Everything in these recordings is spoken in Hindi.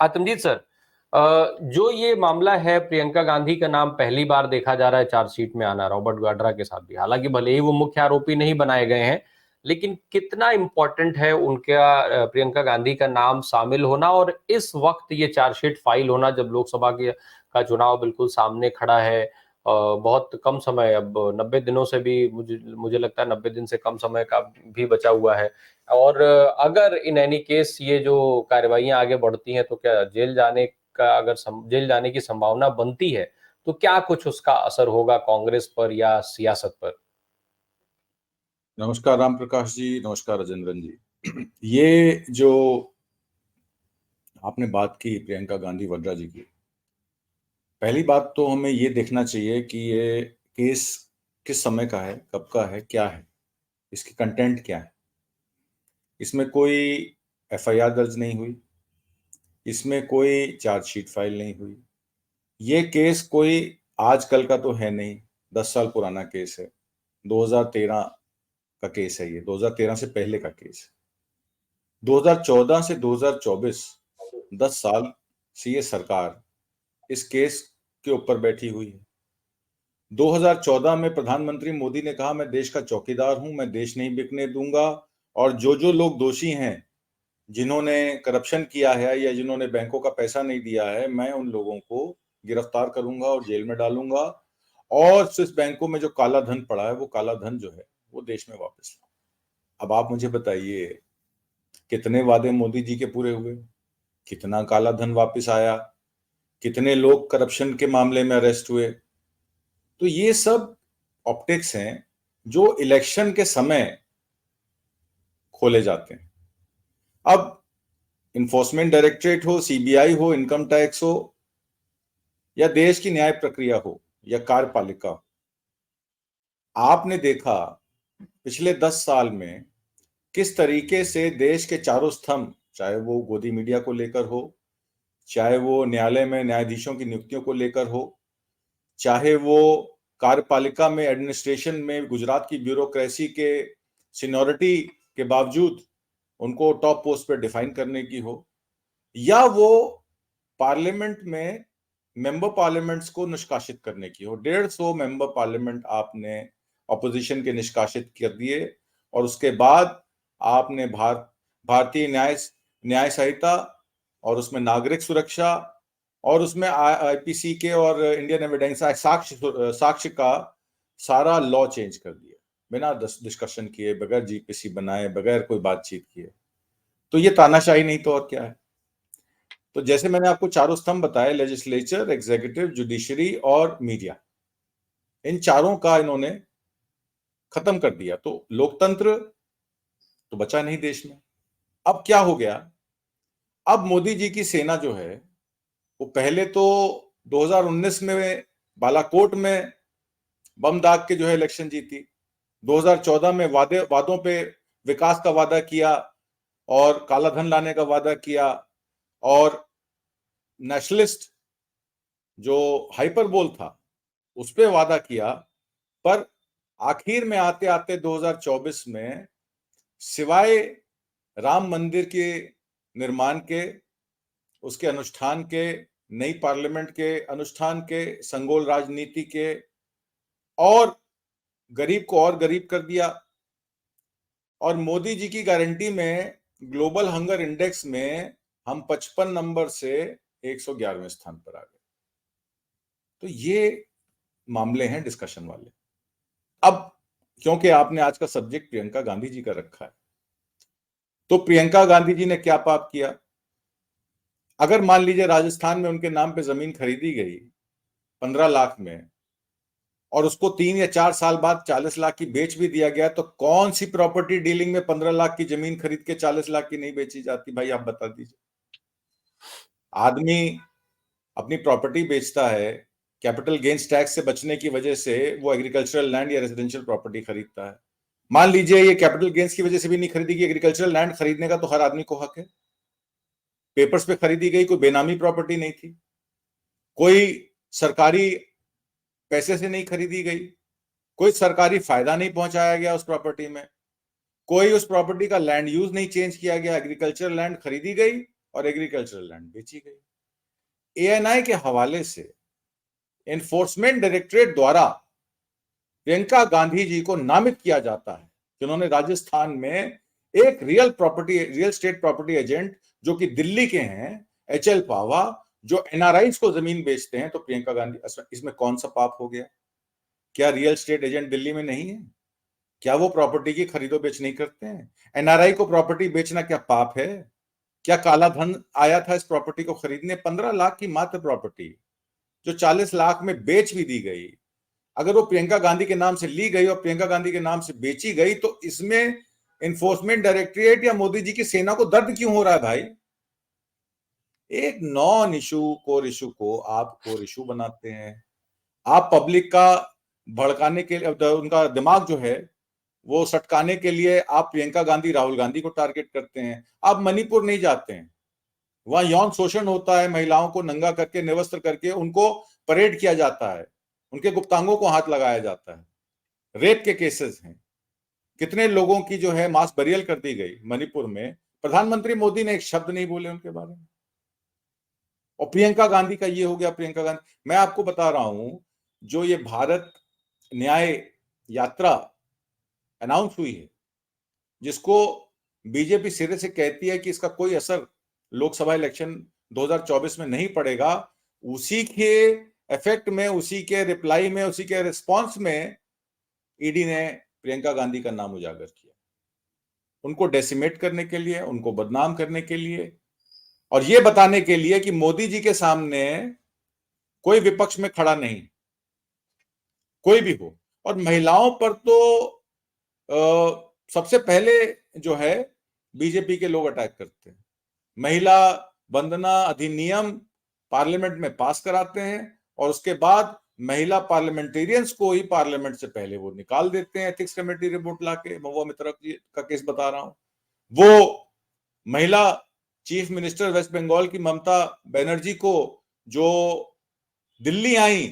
आतमजीत सर, जो ये मामला है, प्रियंका गांधी का नाम पहली बार देखा जा रहा है चार्जशीट में आना, रॉबर्ट वाड्रा के साथ भी। हालांकि भले ही वो मुख्य आरोपी नहीं बनाए गए हैं, लेकिन कितना इंपॉर्टेंट है उनका प्रियंका गांधी का नाम शामिल होना, और इस वक्त ये चार्जशीट फाइल होना जब लोकसभा का चुनाव बिल्कुल सामने खड़ा है। बहुत कम समय, अब 90 दिनों से भी मुझे मुझे लगता है 90 दिन से कम समय का भी बचा हुआ है। और अगर इन एनी केस ये जो कार्रवाइयां आगे बढ़ती हैं, तो क्या जेल जाने का, अगर जेल जाने की संभावना बनती है, तो क्या कुछ उसका असर होगा कांग्रेस पर या सियासत पर? नमस्कार राम प्रकाश जी, नमस्कार राजेंद्रन जी। ये जो आपने बात की प्रियंका गांधी वड्रा जी की, पहली बात तो हमें ये देखना चाहिए कि ये केस किस समय का है, कब का है, क्या है, इसकी कंटेंट क्या है। इसमें कोई एफआईआर दर्ज नहीं हुई, इसमें कोई चार्जशीट फाइल नहीं हुई। ये केस कोई आजकल का तो है नहीं, 10 साल पुराना केस है। 2013 का केस है, ये 2013 से पहले का केस है। 2014 से 2024 10 साल से ये सरकार इस केस के ऊपर बैठी हुई है। 2014 में प्रधानमंत्री मोदी ने कहा, मैं देश का चौकीदार हूं, मैं देश नहीं बिकने दूंगा, और जो जो लोग दोषी हैं, जिन्होंने करप्शन किया है या जिन्होंने बैंकों का पैसा नहीं दिया है, मैं उन लोगों को गिरफ्तार करूंगा और जेल में डालूंगा, और स्विस बैंकों में जो काला धन पड़ा है, वो काला धन जो है वो देश में वापस लाऊंगा। अब आप मुझे बताइए, कितने वादे मोदी जी के पूरे हुए? कितना काला धन वापस आया? कितने लोग करप्शन के मामले में अरेस्ट हुए? तो ये सब ऑप्टिक्स हैं जो इलेक्शन के समय खोले जाते हैं। अब इन्फोर्समेंट डायरेक्टरेट हो, सीबीआई हो, इनकम टैक्स हो, या देश की न्याय प्रक्रिया हो, या कार्यपालिका हो, आपने देखा पिछले 10 साल में किस तरीके से देश के चारों स्तंभ, चाहे वो गोदी मीडिया को लेकर हो, चाहे वो न्यायालय में न्यायाधीशों की नियुक्तियों को लेकर हो, चाहे वो कार्यपालिका में एडमिनिस्ट्रेशन में गुजरात की ब्यूरोक्रेसी के सीनियोरिटी के बावजूद उनको टॉप पोस्ट पर डिफाइन करने की हो, या वो पार्लियामेंट में मेंबर पार्लियामेंट्स को निष्कासित करने की हो। 150 मेंबर पार्लियामेंट आपने अपोजिशन के निष्कासित कर दिए, और उसके बाद आपने भारतीय न्याय संहिता, और उसमें नागरिक सुरक्षा, और उसमें आईपीसी के और इंडियन एविडेंस एक्ट, साक्ष्य का सारा लॉ चेंज कर दिया, बिना डिस्कशन किए, बगैर जीपीसी बनाए, बगैर कोई बातचीत किए। तो ये तानाशाही नहीं तो और क्या है? तो जैसे मैंने आपको चारों स्तंभ बताए, लेजिस्लेचर, एग्जीक्यूटिव, जुडिशरी और मीडिया, इन चारों का इन्होंने खत्म कर दिया, तो लोकतंत्र तो बचा नहीं देश में। अब क्या हो गया? अब मोदी जी की सेना जो है, वो पहले तो 2019 में बालाकोट में बम दाग के जो है इलेक्शन जीती, 2014 में वादों पे विकास का वादा किया और काला धन लाने का वादा किया, और नेशनलिस्ट जो हाइपरबोल था उस पे वादा किया, पर आखिर में आते आते 2024 में सिवाय राम मंदिर के निर्माण के, उसके अनुष्ठान के, नई पार्लियामेंट के अनुष्ठान के, संगोल राजनीति के, और गरीब को और गरीब कर दिया। और मोदी जी की गारंटी में ग्लोबल हंगर इंडेक्स में हम 55 नंबर से 111वें स्थान पर आ गए। तो ये मामले हैं डिस्कशन वाले। अब क्योंकि आपने आज का सब्जेक्ट प्रियंका गांधी जी का रखा है, तो प्रियंका गांधी जी ने क्या पाप किया? अगर मान लीजिए राजस्थान में उनके नाम पे जमीन खरीदी गई 15 लाख में, और उसको 3 या 4 साल बाद 40 लाख की बेच भी दिया गया, तो कौन सी प्रॉपर्टी डीलिंग में 15 लाख की जमीन खरीद के 40 लाख की नहीं बेची जाती? भाई आप बता दीजिए। आदमी अपनी प्रॉपर्टी बेचता है, कैपिटल गेन्स टैक्स से बचने की वजह से वो एग्रीकल्चरल लैंड या रेजिडेंशियल प्रॉपर्टी खरीदता है। मान लीजिए ये कैपिटल गेन्स की वजह से भी नहीं खरीदी गई, एग्रीकल्चरल लैंड खरीदने का तो हर आदमी को हक है, पेपर्स पे खरीदी गई, कोई बेनामी प्रॉपर्टी नहीं थी, कोई सरकारी पैसे से नहीं खरीदी गई, कोई सरकारी फायदा नहीं पहुंचाया गया उस प्रॉपर्टी में, कोई उस प्रॉपर्टी का लैंड यूज नहीं चेंज किया गया, एग्रीकल्चर लैंड खरीदी गई और एग्रीकल्चरल लैंड बेची गई। एएनआई के हवाले से एनफोर्समेंट डायरेक्टरेट द्वारा प्रियंका गांधी जी को नामित किया जाता है कि उन्होंने राजस्थान में एक रियल स्टेट प्रॉपर्टी एजेंट जो कि दिल्ली के हैं, एचएल पावा, जो एनआरआईज को जमीन बेचते हैं। तो प्रियंका गांधी, इसमें कौन सा पाप हो गया? क्या रियल स्टेट एजेंट दिल्ली में नहीं है? क्या वो प्रॉपर्टी की खरीदो बेच नहीं करते हैं? एनआरआई को प्रॉपर्टी बेचना क्या पाप है? क्या काला धन आया था इस प्रॉपर्टी को खरीदने? 15 लाख की मात्र प्रॉपर्टी जो 40 लाख में बेच भी दी गई। अगर वो प्रियंका गांधी के नाम से ली गई और प्रियंका गांधी के नाम से बेची गई तो इसमें एनफोर्समेंट डायरेक्टरेट या मोदी जी की सेना को दर्द क्यों हो रहा है भाई? एक नॉन इशू को आप कोर इशू बनाते हैं। आप पब्लिक का भड़काने के लिए, उनका दिमाग जो है वो सटकाने के लिए आप प्रियंका गांधी, राहुल गांधी को टारगेट करते हैं। आप मणिपुर नहीं जाते हैं, वहां यौन शोषण होता है, महिलाओं को नंगा करके, निवस्त्र करके उनको परेड किया जाता है, उनके गुप्तांगों को हाथ लगाया जाता है, रेप के केसेस हैं। कितने लोगों की जो है मास बरियल कर दी गई मणिपुर में, प्रधानमंत्री मोदी ने एक शब्द नहीं बोले उनके बारे में। और प्रियंका गांधी का ये हो गया। प्रियंका गांधी, मैं आपको बता रहा हूं, जो ये भारत न्याय यात्रा अनाउंस हुई है, जिसको बीजेपी सिरे से कहती है कि इसका कोई असर लोकसभा इलेक्शन 2024 में नहीं पड़ेगा, उसी के इफेक्ट में, उसी के रिप्लाई में, उसी के रिस्पांस में ईडी ने प्रियंका गांधी का नाम उजागर किया, उनको डेसिमेट करने के लिए, उनको बदनाम करने के लिए, और यह बताने के लिए कि मोदी जी के सामने कोई विपक्ष में खड़ा नहीं, कोई भी हो। और महिलाओं पर तो सबसे पहले जो है बीजेपी के लोग अटैक करते हैं। महिला वंदना अधिनियम पार्लियामेंट में पास कराते हैं और उसके बाद महिला पार्लियामेंटेरियंस को ही पार्लियामेंट से पहले वो निकाल देते हैं। एथिक्स कमेटी रिपोर्ट लाके, महुआ मित्रा का केस बता रहा हूं, वो महिला चीफ मिनिस्टर वेस्ट बंगाल की ममता बनर्जी को, जो दिल्ली आई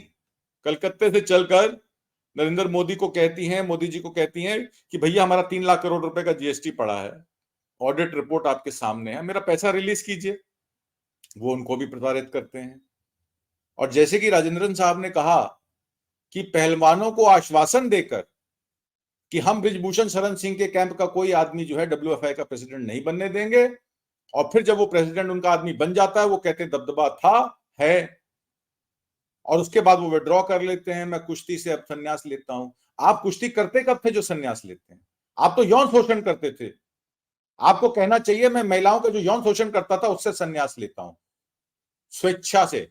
कलकत्ते से चलकर, नरेंद्र मोदी को कहती हैं, मोदी जी को कहती हैं कि भैया हमारा 3 लाख करोड़ रुपए का जीएसटी पड़ा है, ऑडिट रिपोर्ट आपके सामने है, मेरा पैसा रिलीज कीजिए। वो उनको भी प्रताड़ित करते हैं। और जैसे कि राजेंद्रन साहब ने कहा कि पहलवानों को आश्वासन देकर कि हम बृजभूषण शरण सिंह के कैंप का कोई आदमी जो है डब्ल्यूएफआई का प्रेसिडेंट नहीं बनने देंगे, और फिर जब वो प्रेसिडेंट उनका आदमी बन जाता है वो कहते हैं दबदबा था, है, और उसके बाद वो विड्रॉ कर लेते हैं, मैं कुश्ती से अब संन्यास लेता हूं। आप कुश्ती करते कब थे जो संन्यास लेते हैं? आप तो यौन शोषण करते थे। आपको कहना चाहिए मैं महिलाओं का जो यौन शोषण करता था उससे संन्यास लेता हूं, स्वेच्छा से।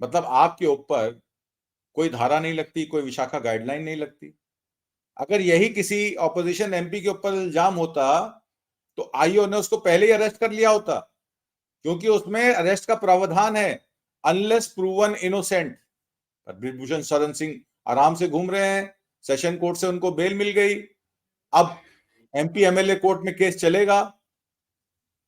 मतलब आपके ऊपर कोई धारा नहीं लगती, कोई विशाखा गाइडलाइन नहीं लगती। अगर यही किसी ऑपोजिशन एमपी के ऊपर इल्जाम होता तो आईओ ने उसको पहले ही अरेस्ट कर लिया होता, क्योंकि उसमें अरेस्ट का प्रावधान है, unless proven innocent. Brijbhushan Sharan Singh आराम से घूम रहे हैं, सेशन कोर्ट से उनको बेल मिल गई, अब एमपी एमएलए कोर्ट में केस चलेगा,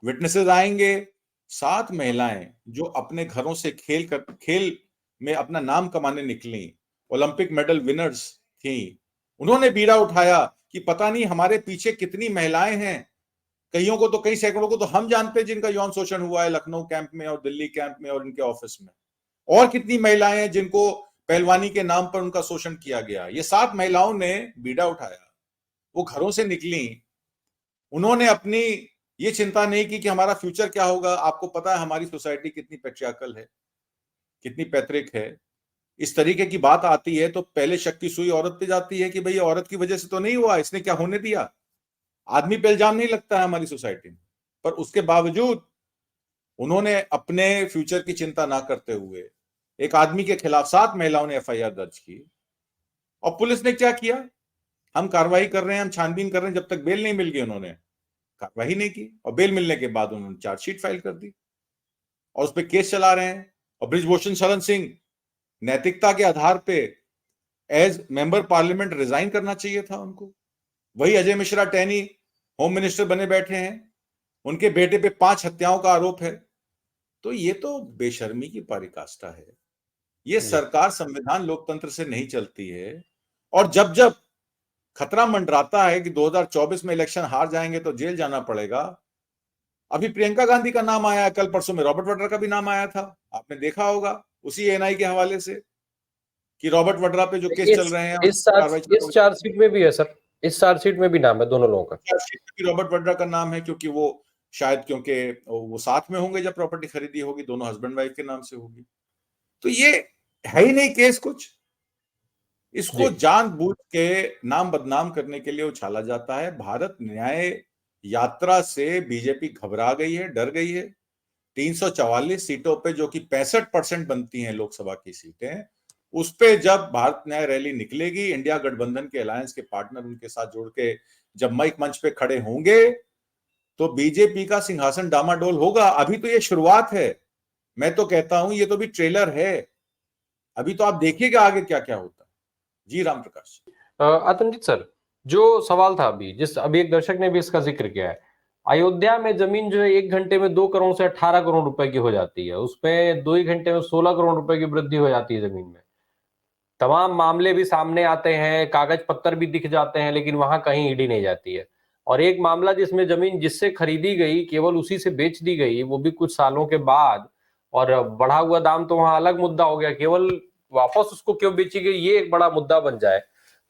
विटनेसेस आएंगे। 7 महिलाएं जो अपने घरों से खेल में अपना नाम कमाने निकली, ओलंपिक मेडल विनर्स थी, उन्होंने बीड़ा उठाया कि पता नहीं हमारे पीछे कितनी महिलाएं हैं, कईयों को तो, कई सैकड़ों को तो हम जानते हैं जिनका यौन शोषण हुआ है लखनऊ कैंप में और दिल्ली कैंप में और इनके ऑफिस में, और कितनी महिलाएं हैं जिनको पहलवानी के नाम पर उनका शोषण किया गया। ये 7 महिलाओं ने बीड़ा उठाया, वो घरों से निकली, उन्होंने अपनी ये चिंता नहीं की कि हमारा फ्यूचर क्या होगा। आपको पता है हमारी सोसाइटी कितनी पैट्रियार्कल है, कितनी पैतृक है। इस तरीके की बात आती है तो पहले शक की सुई औरत पे जाती है कि भाई औरत की वजह से तो नहीं हुआ, इसने क्या होने दिया। आदमी पे इल्जाम नहीं लगता है हमारी सोसाइटी में, पर उसके बावजूद उन्होंने अपने फ्यूचर की चिंता ना करते हुए एक आदमी के खिलाफ 7 महिलाओं ने एफआईआर दर्ज की, और पुलिस ने क्या किया, हम कार्रवाई कर रहे हैं, हम छानबीन कर रहे हैं, जब तक बेल नहीं मिल गई उन्होंने कार्रवाई नहीं की, और बेल मिलने के बाद उन्होंने चार्जशीट फाइल कर दी और उस पर केस चला रहे हैं। और बृजभूषण शरण सिंह नैतिकता के आधार पे एज मेंबर पार्लियामेंट रिजाइन करना चाहिए था उनको। वही अजय मिश्रा टैनी होम मिनिस्टर बने बैठे हैं, उनके बेटे पे 5 हत्याओं का आरोप है। तो ये तो बेशर्मी की पराकाष्ठा है। ये सरकार संविधान लोकतंत्र से नहीं चलती है। और जब जब खतरा मंडराता है कि 2024 में इलेक्शन हार जाएंगे तो जेल जाना पड़ेगा, अभी प्रियंका गांधी का नाम आया, कल परसों में रॉबर्ट वाड्रा का भी नाम आया था, आपने देखा होगा उसी एएनआई के हवाले से कि रॉबर्ट वाड्रा पे जो केस चल रहे हैं कार्रवाई इस चार्जशीट में भी है सर, इस चार्जशीट में भी नाम है दोनों लोगों का। चार्जशीट में भी रॉबर्ट वाड्रा का नाम है, क्योंकि वो शायद क्योंकि वो साथ में होंगे जब प्रॉपर्टी खरीदी होगी, दोनों हस्बैंड वाइफ के नाम से होगी। तो ये है ही नहीं केस कुछ, इसको जानबूझ के नाम बदनाम करने के लिए उछाला जाता है। भारत न्याय यात्रा से बीजेपी घबरा गई है, डर गई है। 344 सीटों पे, जो कि 65% बनती हैं लोकसभा की सीटें, उस पे जब भारत न्याय रैली निकलेगी, इंडिया गठबंधन के अलायंस के पार्टनर उनके साथ जोड़ के जब माइक मंच पे खड़े होंगे, तो बीजेपी का सिंहासन डामाडोल होगा। अभी तो ये शुरुआत है, मैं तो कहता हूं ये तो भी ट्रेलर है, अभी तो आप देखिएगा आगे क्या क्या होता है। जी राम प्रकाश। आतंकित सर, जो सवाल था अभी एक दर्शक ने भी इसका जिक्र किया है, अयोध्या में जमीन जो है 1 घंटे में 2 करोड़ से 18 करोड़ रुपए की हो जाती है, उसमें 2 ही घंटे में 16 करोड़ रुपए की वृद्धि हो जाती है जमीन में। तमाम मामले भी सामने आते हैं, कागज पत्तर भी दिख जाते हैं, लेकिन वहां कहीं ईडी नहीं जाती है। और एक मामला जिसमें जमीन जिससे खरीदी गई केवल उसी से बेच दी गई, वो भी कुछ सालों के बाद, और बढ़ा हुआ दाम तो वहां अलग मुद्दा हो गया, केवल वापस उसको क्यों बेची गई ये एक बड़ा मुद्दा बन जाए।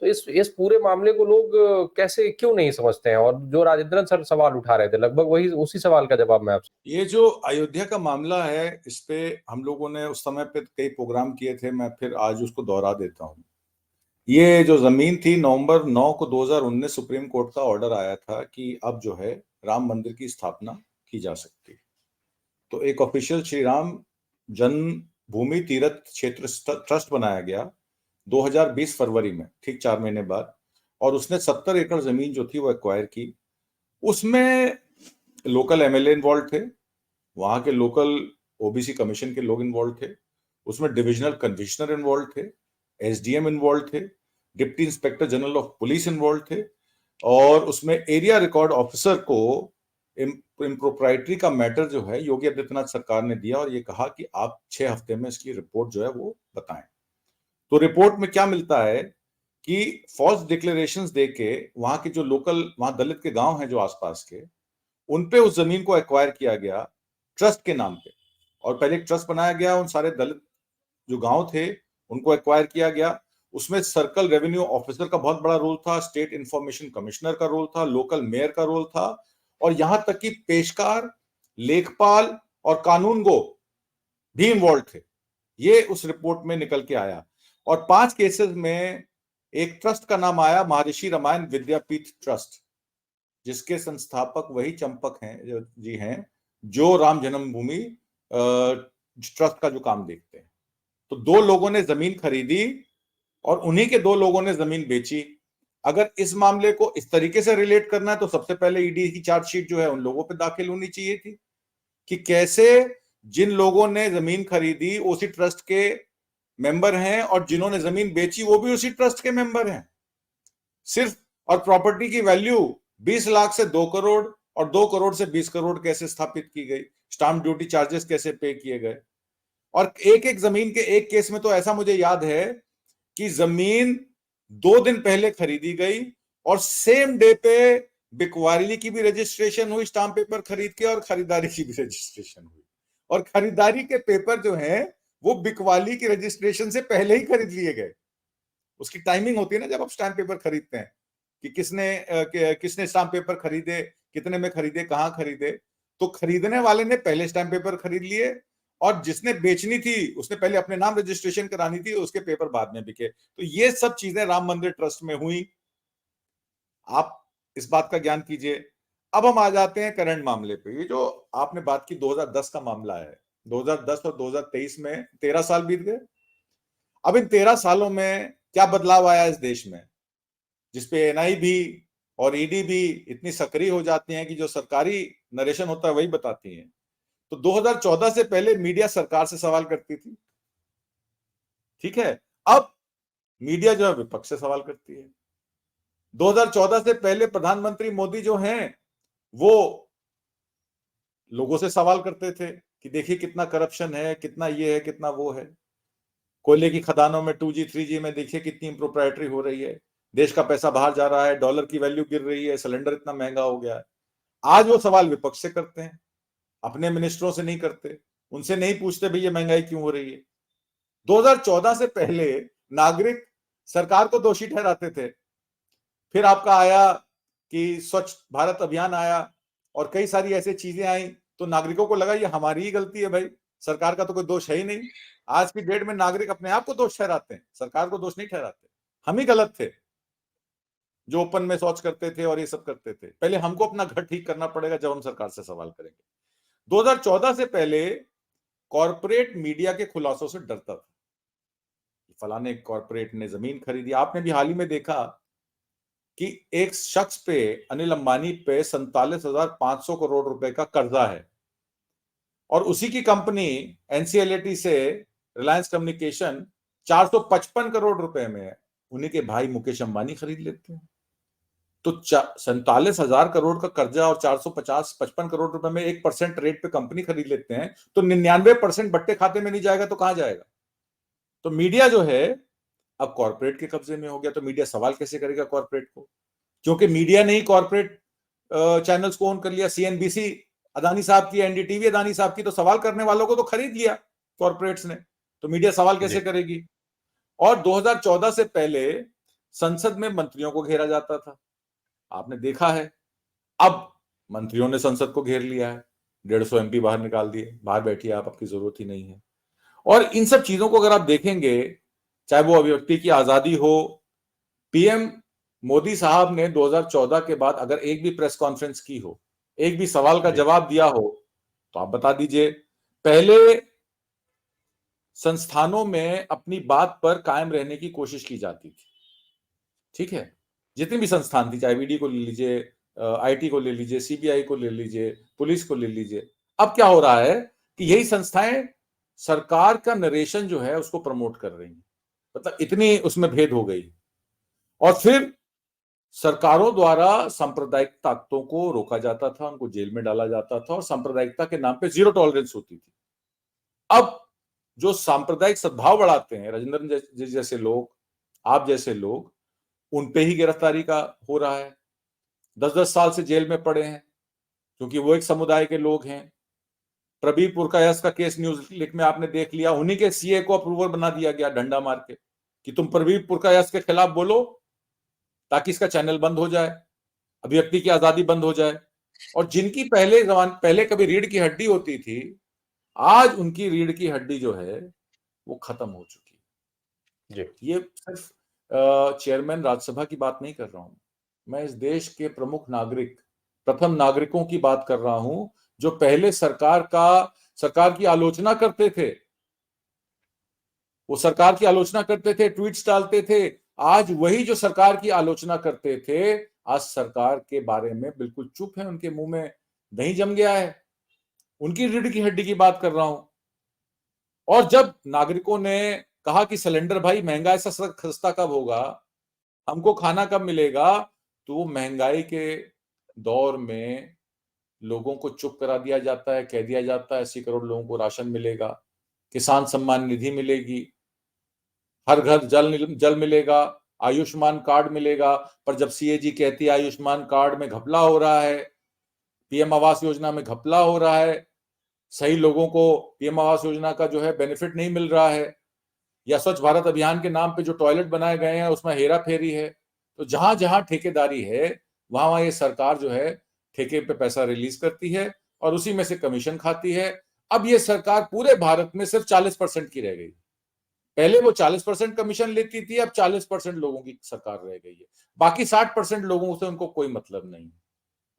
तो इस पूरे मामले को लोग कैसे क्यों नहीं समझते हैं, और जो राजेंद्रन सर सवाल उठा रहे थे लगभग वही उसी सवाल का जवाब मैं आपसे। ये जो अयोध्या का मामला है, इस पे हम लोगों ने उस समय पे कई प्रोग्राम किए थे, मैं फिर आज उसको दोहरा देता हूँ। ये जो जमीन थी, नवंबर 9 को 2019 सुप्रीम कोर्ट का ऑर्डर आया था कि अब जो है राम मंदिर की स्थापना की जा सकती है। तो एक ऑफिशियल श्री राम जन्मभूमि तीर्थ क्षेत्र ट्रस्ट बनाया गया 2020 फरवरी में, ठीक 4 महीने बाद, और उसने 70 एकड़ जमीन जो थी वो एक्वायर की। उसमें लोकल एमएलए इन्वॉल्व थे, वहां के लोकल ओबीसी कमीशन के लोग इन्वॉल्व थे, उसमें डिविजनल कमिश्नर इन्वॉल्व थे, एसडीएम इन्वॉल्व थे, deputy inspector general of police involve थे, और उसमें एरिया रिकॉर्ड ऑफिसर को इम्प्रोप्राइटरी का मैटर जो है योगी आदित्यनाथ सरकार ने दिया, और ये कहा कि आप 6 हफ्ते में इसकी रिपोर्ट जो है वो बताएं। तो रिपोर्ट में क्या मिलता है कि फॉल्स डिक्लेरेशंस देके वहां के जो लोकल, वहां दलित के गांव हैं जो आसपास के, उनपे उस जमीन को एक्वायर किया गया ट्रस्ट के नाम पे, और पहले एक ट्रस्ट बनाया गया, उन सारे दलित जो गांव थे उनको एक्वायर किया गया। उसमें सर्कल रेवेन्यू ऑफिसर का बहुत बड़ा रोल था, स्टेट इंफॉर्मेशन कमिश्नर का रोल था, लोकल मेयर का रोल था, और यहां तक कि पेशकार, लेखपाल और कानूनगो भी इन्वॉल्व थे। ये उस रिपोर्ट में निकल के आया, और 5 केसेस में एक ट्रस्ट का नाम आया, महर्षि रामायण विद्यापीठ ट्रस्ट, जिसके संस्थापक वही चंपक हैं जी हैं जो राम जन्मभूमि ट्रस्ट का जो काम देखते हैं। तो 2 लोगों ने जमीन खरीदी और उन्हीं के 2 लोगों ने जमीन बेची। अगर इस मामले को इस तरीके से रिलेट करना है तो सबसे पहले ईडी की चार्जशीट जो है उन लोगों पे दाखिल होनी चाहिए थी कि कैसे जिन लोगों ने जमीन खरीदी उसी ट्रस्ट के मेंबर हैं, और जिन्होंने जमीन बेची वो भी उसी ट्रस्ट के मेंबर हैं सिर्फ, और प्रॉपर्टी की वैल्यू 20 लाख से 2 करोड़ और 2 करोड़ से 20 करोड़ कैसे स्थापित की गई, स्टाम्प ड्यूटी चार्जेस कैसे पे किए गए। और एक एक जमीन के एक केस में तो ऐसा मुझे याद है कि जमीन 2 दिन पहले खरीदी गई और सेम डे पे बिकवाली की भी रजिस्ट्रेशन हुई, स्टाम्प पेपर खरीद के, और खरीदारी की भी रजिस्ट्रेशन हुई, और खरीदारी के पेपर जो है वो बिकवाली की रजिस्ट्रेशन से पहले ही खरीद लिए गए। उसकी टाइमिंग होती है ना जब आप स्टाम्प पेपर खरीदते हैं कि किसने स्टाम्प पेपर खरीदे, कितने में खरीदे, कहां खरीदे। तो खरीदने वाले ने पहले स्टाम्प पेपर खरीद लिए, और जिसने बेचनी थी उसने पहले अपने नाम रजिस्ट्रेशन करानी थी, उसके पेपर बाद में बिके। तो ये सब चीजें राम मंदिर ट्रस्ट में हुई, आप इस बात का ज्ञान कीजिए। अब हम आ जाते हैं करंट मामले पे। ये जो आपने बात की 2010 का मामला है, 2010 और 2023 में 13 साल बीत गए। अब इन 13 सालों में क्या बदलाव आया इस देश में, जिसपे एनआई भी और ईडी भी इतनी सक्रिय हो जाती हैं कि जो सरकारी नरेशन होता है वही बताती हैं। तो 2014 से पहले मीडिया सरकार से सवाल करती थी, ठीक है, अब मीडिया जो है विपक्ष से सवाल करती है। 2014 से पहले प्रधानमंत्री मोदी जो हैं वो लोगों से सवाल करते थे कि देखिए कितना करप्शन है, कितना ये है, कितना वो है। कोयले की खदानों में 2G 3G में देखिए कितनी इम्प्रोप्राइटरी हो रही है, देश का पैसा बाहर जा रहा है, डॉलर की वैल्यू गिर रही है, सिलेंडर इतना महंगा हो गया है। आज वो सवाल विपक्ष से करते हैं अपने मिनिस्टरों से नहीं करते, उनसे नहीं पूछते भैया महंगाई क्यों हो रही है। 2014 से पहले नागरिक सरकार को दोषी ठहराते थे। फिर आपका आया कि स्वच्छ भारत अभियान आया और कई सारी ऐसी चीजें आई, तो नागरिकों को लगा ये हमारी ही गलती है भाई, सरकार का तो कोई दोष है ही नहीं। आज की डेट में नागरिक अपने आप को दोष ठहराते हैं, सरकार को दोष नहीं ठहराते। हम ही गलत थे जो ओपन में शौच करते थे और ये सब करते थे। पहले हमको अपना घर ठीक करना पड़ेगा, जब हम सरकार से सवाल करेंगे। 2014 से पहले कॉर्पोरेट मीडिया के खुलासों से डरता था। फलाने कॉर्पोरेट ने जमीन खरीदी। आपने भी हाल ही में देखा कि एक शख्स पे, अनिल अंबानी पे 47,500 करोड़ रुपए का कर्जा है, और उसी की कंपनी एनसीएलटी से रिलायंस कम्युनिकेशन 455 करोड़ रुपए में है, उन्हीं के भाई मुकेश अंबानी खरीद लेते हैं। तो 47,000 करोड़ का कर्जा और 455 करोड़ रुपए में 1% रेट पे कंपनी खरीद लेते हैं, तो 99% बट्टे खाते में नहीं जाएगा तो कहां जाएगा। तो मीडिया जो है अब कॉर्पोरेट के कब्जे में हो गया। तो मीडिया सवाल कैसे करेगा कॉर्पोरेट को, क्योंकि मीडिया ने ही कॉर्पोरेट चैनल्स को ओन कर लिया। सीएनबीसी अदानी साहब की, एनडीटीवी अदानी साहब की, तो सवाल करने वालों को तो खरीद लिया कॉर्पोरेट्स ने, तो मीडिया सवाल कैसे करेगी। और 2014 से पहले संसद में मंत्रियों को घेरा जाता था, आपने देखा है। अब मंत्रियों ने संसद को घेर लिया है, 150 एमपी बाहर निकाल दिए, बाहर बैठिए आप, आपकी जरूरत ही नहीं है। और इन सब चीजों को अगर आप देखेंगे, चाहे वो अभिव्यक्ति की आजादी हो, पीएम मोदी साहब ने 2014 के बाद अगर एक भी प्रेस कॉन्फ्रेंस की हो, एक भी सवाल का जवाब दिया हो, तो आप बता दीजिए। पहले संस्थानों में अपनी बात पर कायम रहने की कोशिश की जाती थी, ठीक है, जितनी भी संस्थान थी, चाहे वीडी को ले लीजिए, आईटी को ले लीजिए, सीबीआई को ले लीजिए, पुलिस को ले लीजिए। अब क्या हो रहा है कि यही संस्थाएं सरकार का नरेशन जो है उसको प्रमोट कर रही हैं, मतलब इतनी उसमें भेद हो गई। और फिर सरकारों द्वारा सांप्रदायिक ताकतों को रोका जाता था, उनको जेल में डाला जाता था, और सांप्रदायिकता के नाम पे जीरो टॉलरेंस होती थी। अब जो सांप्रदायिक सद्भाव बढ़ाते हैं, राजेंद्र जी जैसे लोग, आप जैसे लोग, उन पे ही गिरफ्तारी का हो रहा है। 10-10 साल से जेल में पड़े हैं क्योंकि वो एक समुदाय के लोग हैं। प्रबीर पुरकायस्थ का केस न्यूज लिक में आपने देख लिया, उन्हीं के सीए को अप्रूवर बना दिया गया डंडा मार के कि तुम प्रबीर पुरकायस्थ के खिलाफ बोलो ताकि इसका चैनल बंद हो जाए, अभिव्यक्ति की आजादी बंद हो जाए। और जिनकी पहले कभी रीढ़ की हड्डी होती थी, आज उनकी रीढ़ की हड्डी जो है वो खत्म हो चुकी है। ये सिर्फ चेयरमैन राज्यसभा की बात नहीं कर रहा हूं, मैं इस देश के प्रमुख नागरिक, प्रथम नागरिकों की बात कर रहा हूं, जो पहले सरकार की आलोचना करते थे, वो सरकार की आलोचना करते थे, ट्वीट्स डालते थे। आज वही जो सरकार की आलोचना करते थे, आज सरकार के बारे में बिल्कुल चुप है, उनके मुंह में दही जम गया है। उनकी रीढ़ की हड्डी की बात कर रहा हूं। और जब नागरिकों ने कहा कि सिलेंडर भाई महंगा ऐसा सस्ता कब होगा, हमको खाना कब मिलेगा, तो महंगाई के दौर में लोगों को चुप करा दिया जाता है, कह दिया जाता है 80 करोड़ लोगों को राशन मिलेगा, किसान सम्मान निधि मिलेगी, हर घर जल मिलेगा, आयुष्मान कार्ड मिलेगा। पर जब सीएजी कहती है आयुष्मान कार्ड में घपला हो रहा है, पीएम आवास योजना में घपला हो रहा है, सही लोगों को पीएम आवास योजना का जो है बेनिफिट नहीं मिल रहा है, या स्वच्छ भारत अभियान के नाम पे जो टॉयलेट बनाए गए हैं उसमें हेरा फेरी है, तो जहां जहां ठेकेदारी है वहां वहां ये सरकार जो है ठेके पे पैसा रिलीज करती है और उसी में से कमीशन खाती है। अब ये सरकार पूरे भारत में सिर्फ 40% की रह गई। पहले वो 40% कमीशन लेती थी, अब 40% लोगों की सरकार रह गई है। बाकी 60% लोगों से उनको कोई मतलब नहीं।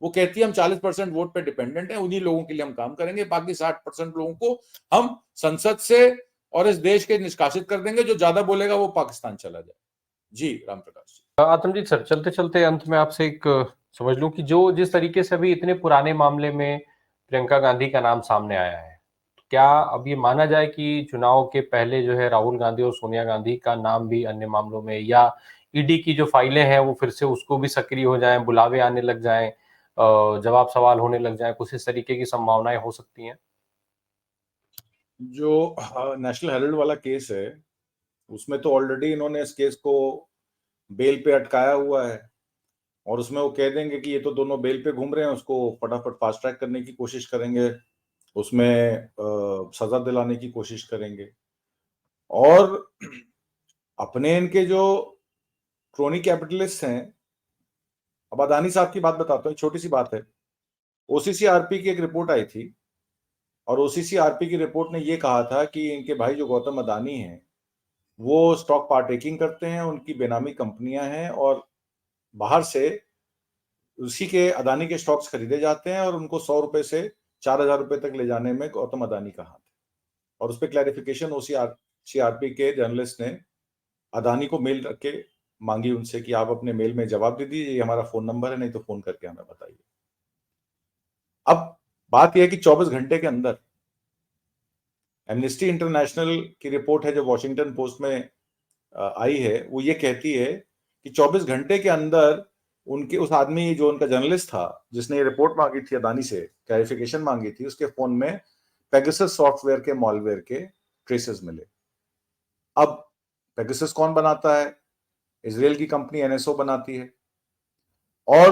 वो कहती है हम 40% वोट पे डिपेंडेंट है, उन्हीं लोगों के लिए हम काम करेंगे, बाकी 60% लोगों को हम संसद से और इस देश के निष्कासित कर देंगे, जो ज्यादा बोलेगा वो पाकिस्तान चला जाए। जी राम प्रकाश जी। आतम जी सर, चलते चलते अंत में आपसे एक समझ लूं कि जो जिस तरीके से अभी इतने पुराने मामले में प्रियंका गांधी का नाम सामने आया है, क्या अब ये माना जाए कि चुनाव के पहले जो है राहुल गांधी और सोनिया गांधी का नाम भी अन्य मामलों में, या ईडी की जो फाइलें हैं वो फिर से उसको भी सक्रिय हो जाएं, बुलावे आने लग जाएं, जवाब सवाल होने लग जाएं, कुछ इस तरीके की संभावनाएं हो सकती हैं? जो नेशनल हेराल्ड वाला केस है उसमें तो ऑलरेडी इन्होंने इस केस को बेल पे अटकाया हुआ है, और उसमें वो कह देंगे कि ये तो दोनों बेल पे घूम रहे हैं, उसको फटाफट फास्ट ट्रैक करने की कोशिश करेंगे उसमें सजा दिलाने की कोशिश करेंगे। और अपने इनके जो क्रोनी कैपिटलिस्ट हैं, अब अदानी साहब की बात बताता हूँ, छोटी सी बात है। ओसीसीआरपी की एक रिपोर्ट आई थी और ओसीसीआरपी की रिपोर्ट ने ये कहा था कि इनके भाई जो गौतम अदानी हैं वो स्टॉक पार्टेकिंग करते हैं, उनकी बेनामी कंपनियां हैं और बाहर से उसी के अदानी के स्टॉक्स खरीदे जाते हैं और उनको 100 रुपए से 4,000 रुपए तक ले जाने में गौतम अदानी का हाथ है। और उस पर क्लैरिफिकेशन ओसीआरपी के जर्नलिस्ट ने अदानी को मेल रख के मांगी उनसे कि आप अपने मेल में जवाब दे दीजिए, ये हमारा फोन नंबर है, नहीं तो फोन करके हमें बताइए। अब बात यह है कि 24 घंटे के अंदर एमनेस्टी इंटरनेशनल की रिपोर्ट है जो वॉशिंगटन पोस्ट में आई है, वो ये कहती है कि 24 घंटे के अंदर उनके उस आदमी जो उनका जर्नलिस्ट था जिसने ये रिपोर्ट मांगी थी अदानी से, क्लैरिफिकेशन मांगी थी, उसके फोन में पेगासस सॉफ्टवेयर के मॉलवेयर के ट्रेसेस मिले। अब पेगासस कौन बनाता है? इजराइल की कंपनी एनएसओ बनाती है। और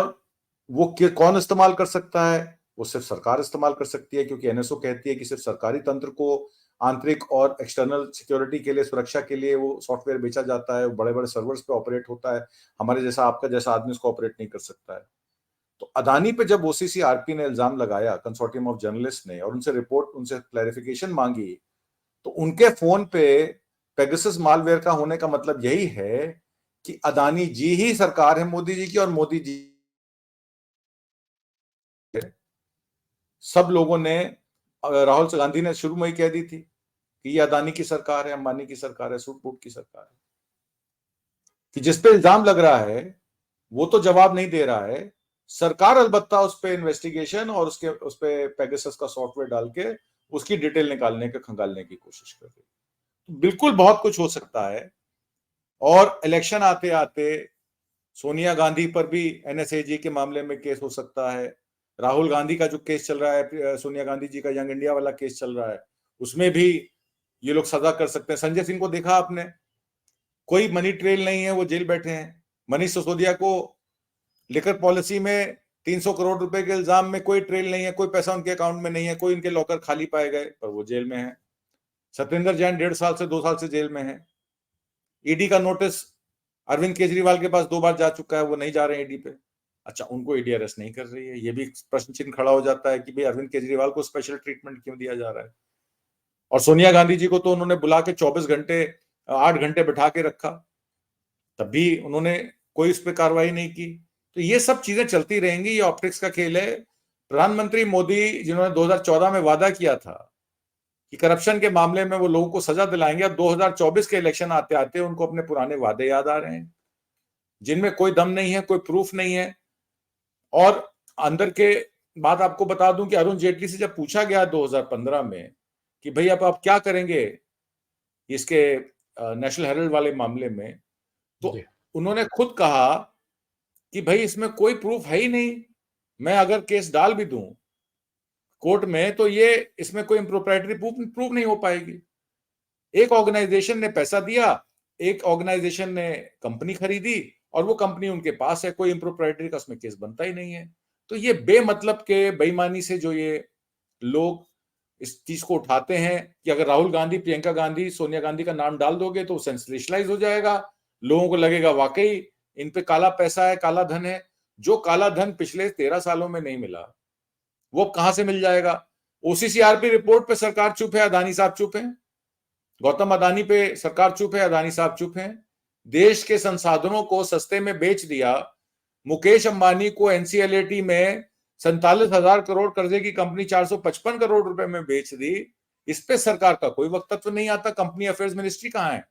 वो कौन इस्तेमाल कर सकता है? वो सिर्फ सरकार इस्तेमाल कर सकती है, क्योंकि एनएसओ कहती है कि सिर्फ सरकारी तंत्र को आंतरिक और एक्सटर्नल सिक्योरिटी के लिए, सुरक्षा के लिए वो सॉफ्टवेयर बेचा जाता है, वो बड़े बड़े सर्वर्स पे ऑपरेट होता है। हमारे जैसा, आपका जैसा आदमी उसको ऑपरेट नहीं कर सकता है। तो अदानी पे जब ओसीसीआरपी ने इल्जाम लगाया, कंसोर्टियम ऑफ जर्नलिस्ट ने, और उनसे रिपोर्ट, उनसे क्लैरिफिकेशन मांगी, तो उनके फोन पे पेगासस मालवेयर का होने का मतलब यही है कि अदानी जी ही सरकार है मोदी जी की, और मोदी जी सब लोगों ने, राहुल गांधी ने शुरू में ही कह दी थी कि ये अदानी की सरकार है, अंबानी की सरकार है, सूट बूट की सरकार है। कि जिस पे इल्जाम लग रहा है वो तो जवाब नहीं दे रहा है, सरकार अलबत्ता उस पे इन्वेस्टिगेशन और उस पे पेगासस का सॉफ्टवेयर डाल के उसकी डिटेल निकालने के, खंगालने की कोशिश कर रही है। तो बिल्कुल बहुत कुछ हो सकता है। और इलेक्शन आते आते सोनिया गांधी पर भी एनएसएजी के मामले में केस हो सकता है। राहुल गांधी का जो केस चल रहा है, सोनिया गांधी जी का यंग इंडिया वाला केस चल रहा है, उसमें भी ये लोग सजा कर सकते हैं। संजय सिंह को देखा आपने, कोई मनी ट्रेल नहीं है, वो जेल बैठे हैं। मनीष सिसोदिया को लिकर पॉलिसी में 300 करोड़ रुपए के इल्जाम में कोई ट्रेल नहीं है, कोई पैसा उनके अकाउंट में नहीं है, कोई इनके लॉकर खाली पाए गए, पर वो जेल में है। सत्येंद्र जैन 1.5 साल से 2 साल से जेल में है। ईडी का नोटिस अरविंद केजरीवाल के पास 2 बार जा चुका है, वो नहीं जा रहे हैं ईडी पे। अच्छा, उनको ईडी अरेस्ट नहीं कर रही है, ये भी प्रश्न चिन्ह खड़ा हो जाता है कि भाई अरविंद केजरीवाल को स्पेशल ट्रीटमेंट क्यों दिया जा रहा है। और सोनिया गांधी जी को तो उन्होंने बुला के 24 घंटे 8 घंटे बिठा के रखा, तब भी उन्होंने कोई उस पर कार्रवाई नहीं की। तो ये सब चीजें चलती रहेंगी, ये ऑप्टिक्स का खेल है। प्रधानमंत्री मोदी जिन्होंने 2014 में वादा किया था कि करप्शन के मामले में वो लोगों को सजा दिलाएंगे, अब 2024 के इलेक्शन आते आते उनको अपने पुराने वादे याद आ रहे हैं जिनमें कोई दम नहीं है, कोई प्रूफ नहीं है। और अंदर के बात आपको बता दूं कि अरुण जेटली से जब पूछा गया 2015 में कि भाई अब आप क्या करेंगे इसके नेशनल हेराल्ड वाले मामले में, तो उन्होंने खुद कहा कि भाई इसमें कोई प्रूफ है ही नहीं, मैं अगर केस डाल भी दूं कोर्ट में तो ये इसमें कोई इम्प्रोप्राइटरी प्रूफ नहीं हो पाएगी। एक ऑर्गेनाइजेशन ने पैसा दिया, एक ऑर्गेनाइजेशन ने कंपनी खरीदी और वो कंपनी उनके पास है, कोई इम्प्रोप्राइटरी का उसमें केस बनता ही नहीं है। तो ये बेमतलब के बेईमानी से जो ये लोग इस चीज को उठाते हैं कि अगर राहुल गांधी, प्रियंका गांधी, सोनिया गांधी का नाम डाल दोगे तो सेंसेशनलाइज हो जाएगा, लोगों को लगेगा वाकई इन पे काला पैसा है, काला धन है। जो काला धन पिछले 13 सालों में नहीं मिला वो कहां से मिल जाएगा? ओसीसीआरपी रिपोर्ट पे सरकार चुप है, अदानी साहब चुप है। गौतम अदानी पे सरकार चुप है, अदानी साहब चुप हैं। देश के संसाधनों को सस्ते में बेच दिया। मुकेश अंबानी को एनसीएलएटी में 47,000 करोड़ कर्जे की कंपनी 455 करोड़ रुपए में बेच दी। इस पे सरकार का कोई वक्तव्य नहीं आता। कंपनी अफेयर्स मिनिस्ट्री कहां है?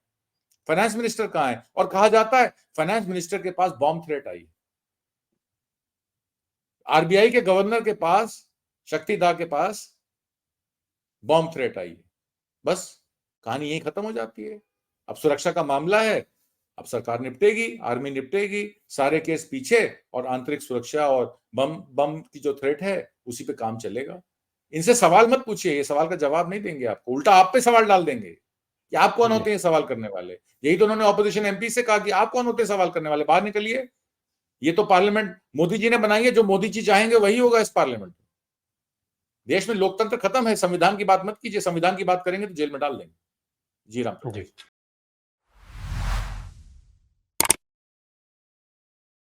फाइनेंस मिनिस्टर कहां है? और कहा जाता है फाइनेंस मिनिस्टर के पास बॉम्ब थ्रेट आई, आरबीआई के गवर्नर के पास, शक्तिदा के पास बॉम्ब थ्रेट आई। बस कहानी यही खत्म हो जाती है। अब सुरक्षा का मामला है, अब सरकार निपटेगी, आर्मी निपटेगी, सारे केस पीछे, और आंतरिक सुरक्षा और बम की जो थ्रेट है उसी पे काम चलेगा। इनसे सवाल मत पूछिए, ये सवाल का जवाब नहीं देंगे आपको, उल्टा आप पे सवाल डाल देंगे कि आप कौन होते हैं सवाल करने वाले। यही तो उन्होंने ऑपोजिशन एमपी से कहा कि आप कौन होते हैं सवाल करने वाले, बाहर निकलिए। ये तो पार्लियामेंट मोदी जी ने बनाई है, जो मोदी जी चाहेंगे वही होगा इस पार्लियामेंट में। देश में लोकतंत्र खत्म है, संविधान की बात मत कीजिए, संविधान की बात करेंगे तो जेल में डाल देंगे। जी राम प्रकाश। जी।